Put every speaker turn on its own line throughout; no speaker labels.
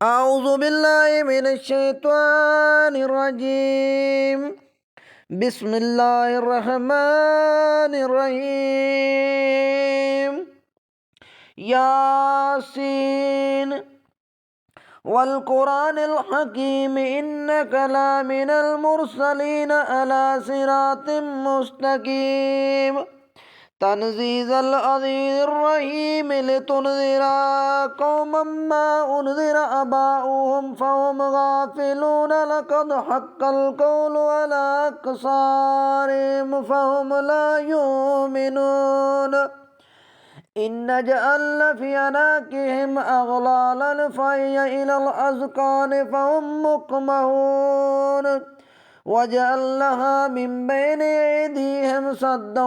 أعوذ بالله من الشيطان الرجيم. بسم الله الرحمن الرحيم. ياسين والقرآن الحكيم إنك لمن المرسلين على صراط مستقيم تنزيل العزيز الرحيم لتنذر قوما ما أنذر آباؤهم فهم غافلون لقد حق القول على أكثرهم فهم لا يؤمنون إن جعلنا في أعناقهم أغلالا فهي إلى الأذقان فهم مقمحون وجعلناها من بين أيديهم سدا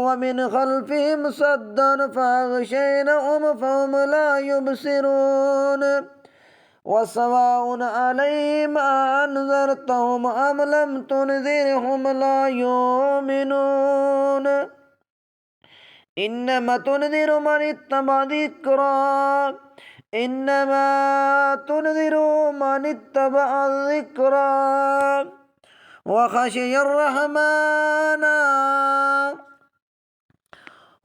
ومن خلفهم سدا فأغشيناهم فهم لا يبصرون وسواء عليهم أنذرتهم أم لم تنذرهم لا يؤمنون إنما تنذر من اتبع الذكرى إنما تنذر من اتبع الذكرى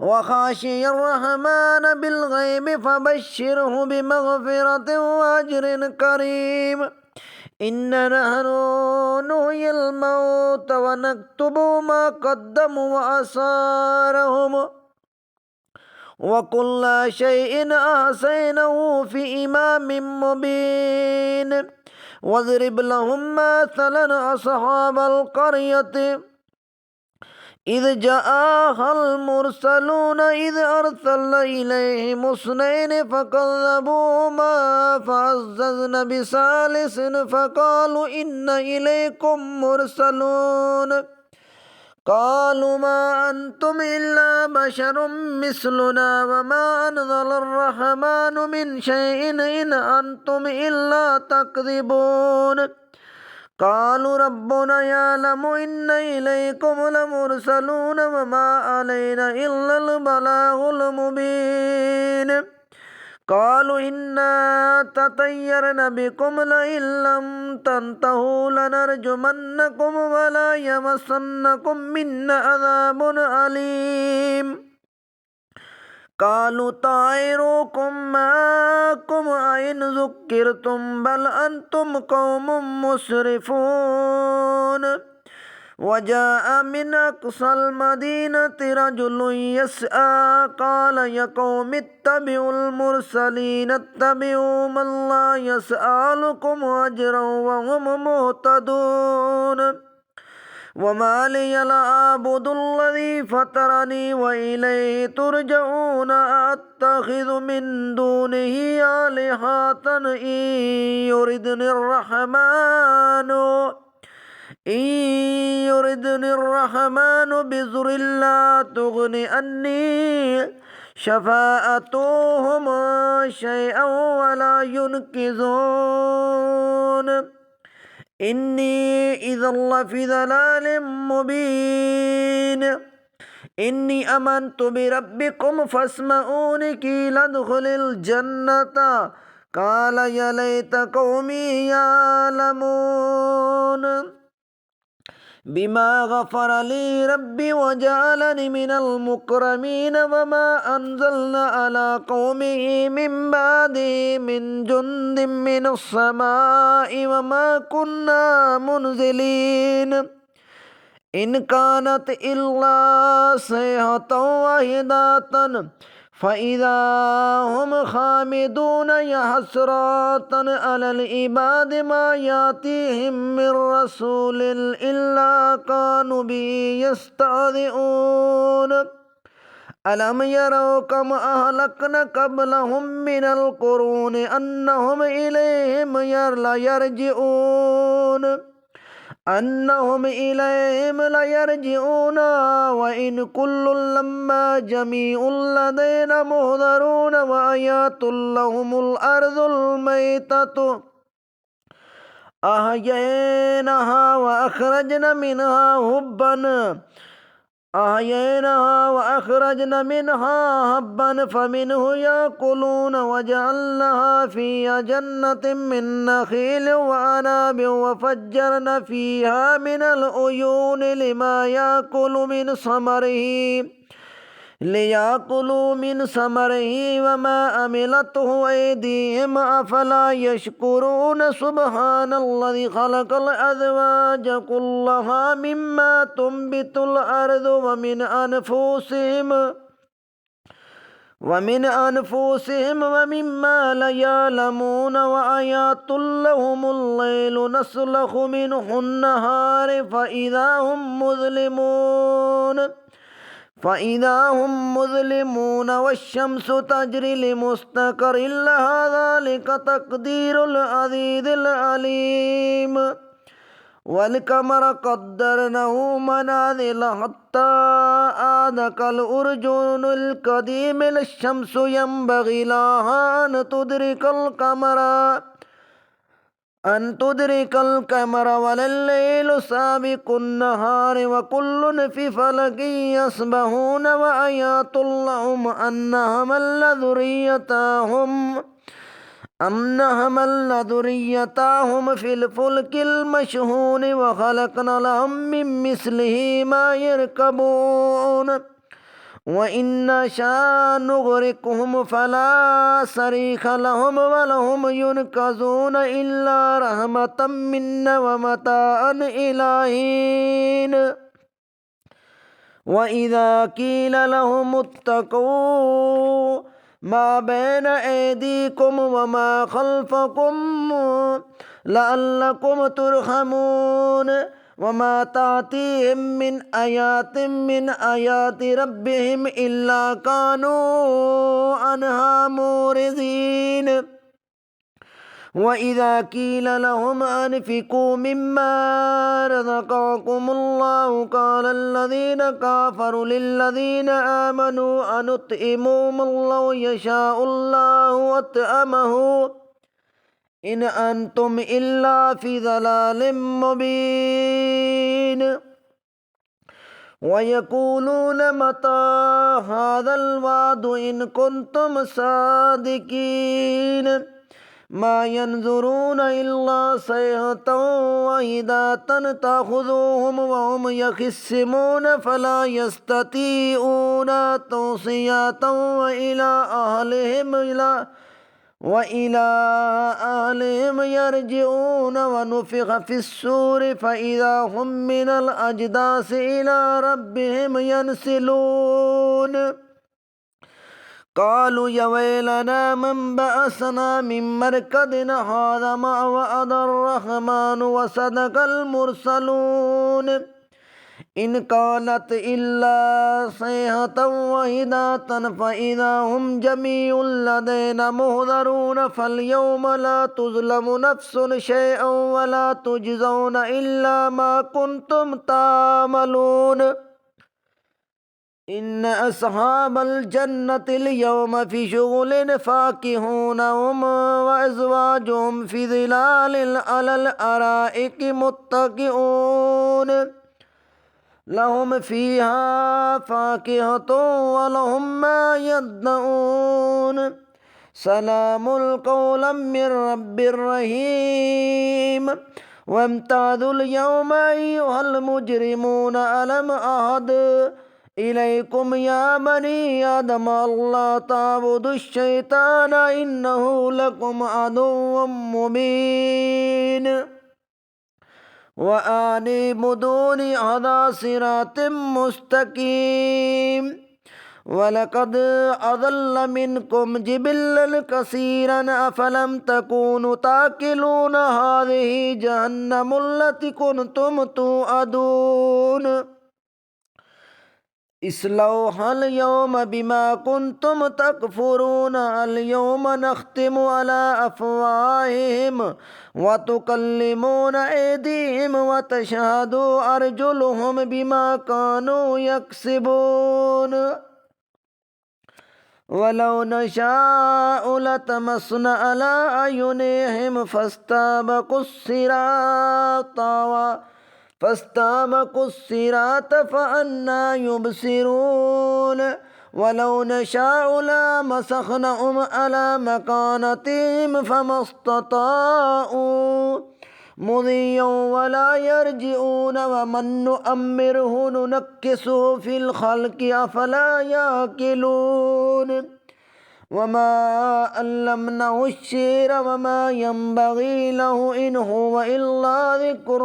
وخاشي الرحمن بالغيب فبشره بمغفرة وأجر كريم إن نحن نحيي الموت ونكتب ما قدموا وآثارهم وكل شيء أحصيناه في إمام مبين واضرب لهم مثلا أصحاب القرية إذ جاءها المرسلون إذ أرسلنا إليهم اثنين فكذبوهما فعززنا بثالث فقالوا إنا إليكم مرسلون قالوا ما أنتم إلا بشر مثلنا وما أنزل الرحمن من شيء إن أنتم إلا تكذبون قالوا ربنا يعلم إن إليكم لمرسلون وما علينا إلا البلاغ المبين قالوا إنا تطيرنا بكم لئن لم تنتهوا لنرجمنكم ولا يمسنكم منا عذاب أليم قالوا طائركم معكم أئن ذكرتم بل أنتم قوم مسرفون وجاء من أقصى المدينة رجل يسعى قال يا قوم اتبعوا المرسلين اتبعوا من لا يسألكم أجرا وهم مهتدون وما لي لا أعبد الذي فطرني وإليه ترجعون أتخذ من دونه آلهة إن يردني الرحمن بضر لا تغن عني شفاعتهم شيئا ولا ينقذون إني إذا لفي ضلال مبين إني آمنت بربكم فاسمعون قيل ادخل الجنة قال يا ليت قومي يعلمون بما غفر لي ربي وجعلني من المكرمين وما أنزلنا على قومه من بعده من جند من السماء وما كنا منزلين إن كانت إلا صيحة واحدة فإذا هم خامدون يا حسرة على العباد ما يأتيهم من رسول إلا كانوا به يستهزئون ألم يروا كما أهلكنا قبلهم من القرون أنهم إليهم لا يرجعون وإن كل لما جميع لدينا محضرون وآيات لهم الأرض الميتة أحييناها وأخرجنا منها حبا أحييناها وأخرجنا منها حبا فمنه يأكلون وجعلناها في جنة من نخيل وأعناب وفجرنا فيها من العيون ليأكلوا من ثمره وما عملته أيديهم أفلا يشكرون سبحان الذي خلق الأزواج كلها مما تنبت الأرض ومن أنفسهم ومما لا يعلمون وآيات لهم الليل نسلخ منه النهار فإذا هم مظلمون والشمس تجري لمستقر لها ذلك تقدير العزيز العليم والقمر قدرناه منازل حتى عاد كالأرجون القديم الشمس ينبغي لها أن تدرك القمر ولا الليل سابق النهار وكل في فلك يسبحون وآيات لهم أن حملنا ذريتهم في الفلك المشحون وخلقنا لهم من مثله ما يركبون وإن نشأ نغرقهم فلا صريخ لهم ولهم ينقذون إلا رحمة منا ومتاعا إلى حين وإذا قيل لهم اتقوا ما بين أيديكم وما خلفكم لعلكم ترحمون وما تأتيهم من آيات من آيات ربهم إلا كانوا عنها معرضين وإذا قيل لهم أنفقوا مما رزقكم الله قال الذين كفروا للذين آمنوا أنطعموا من لو يشاء الله أطعمه إن أنتم إلا في ضلال مبين ويقولون متى هذا الوعد إن كنتم صادقين ما ينظرون إلا صيحة واحدة تأخذهم وهم يخصمون فلا يستطيعون توصية وإلى أهلهم يرجعون ونفخ في الصور فإذا هم من الأجداث إلى ربهم ينسلون قالوا يا ويلنا من بعثنا من مرقدنا هذا ما وعد الرحمن وصدق المرسلون إن كانت إلا صيحة واحدة فإذا هم جميع لدينا محضرون فاليوم لا تظلم نفس شيئا ولا تجزون إلا ما كنتم تعملون إن أصحاب الجنة اليوم في شغل فاكهون هم وأزواجهم في ظلال على الأرائك متكئون لهم فيها فاكهة ولهم ما يدعون سلام قولا من رب رحيم وامتازوا اليوم أيها المجرمون ألم أعهد إليكم يا بني آدم ألا تعبدوا الشيطان إنه لكم عدو مبين وأن اعبدوني على صراط مستقيم ولقد أضل منكم جبلا كثيرا أفلم تكونوا تأكلون هذه جهنم التي كنتم توعدون اصلوها اليوم بما كنتم تكفرون اليوم نختم على أفواههم وتكلمنا أيديهم وتشهد أرجلهم بما كانوا يكسبون ولو نشاء لطمسنا على أعينهم فاستبقوا الصراط فاستبقوا الصراط فأنى يبصرون ولو نشاء لمسخناهم على مكانتهم فما استطاعوا مضيا ولا يرجعون ومن نؤمره ننكسه في الخلق أفلا يعقلون وما علمناه الشعر وما ينبغي له إن هو إلا ذكر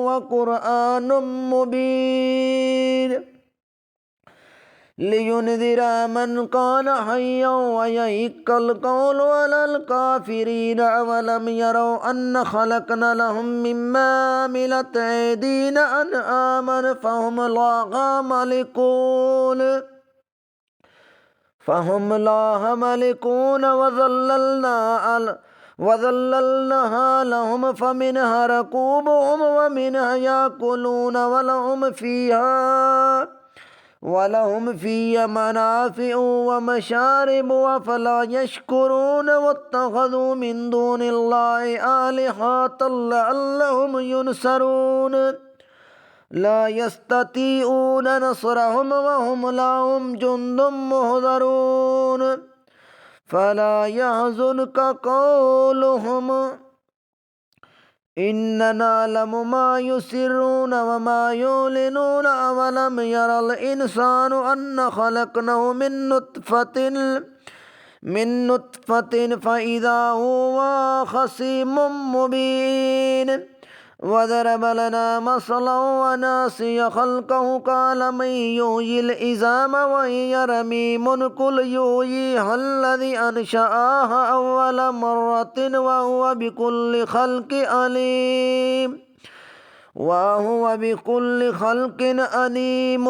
وقرآن مبين لينذر من كان حيا ويحق القول على الكافرين أولم يروا أن خلقنا لهم مما عملت أيدينا أنعاما فهم لها ملكون وذللناها لهم فمنها ركوبهم ومنها يأكلون ولهم فيها منافع ومشارب أفلا يشكرون واتخذوا من دون الله آلهة لعلهم ينصرون لا يستطيعون نصرهم وهم لهم جند محضرون فلا يحزنك قولهم إننا نعلم ما يسرون وما يعلنون أولم يرى الإنسان أن خلقناه من نطفة فإذا هو خصيم مبين وضرب لنا مثلا وناسي خلقه قال من يحيي العظام وهي رميم قل يحييها الذي أنشأها أول مرة وهو بكل خلق عليم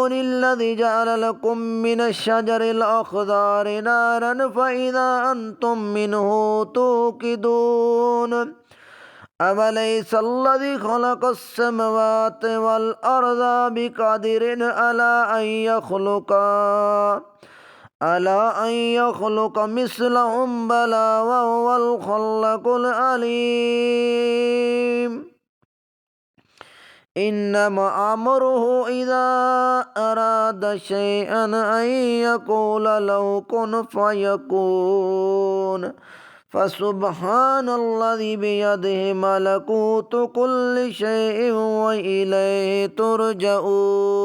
الذي جعل لكم من الشجر الأخضر نارا فإذا أنتم منه توقدون أوليس الذي خلق السماوات والأرض بقادر على أن يخلق مثلهم بلى وهو الخلاق العليم إنما أمره إذا أراد شيئا أن يقول له كن فيكون فسبحان الذي بيده ملكوت كل شيء وإليه ترجعون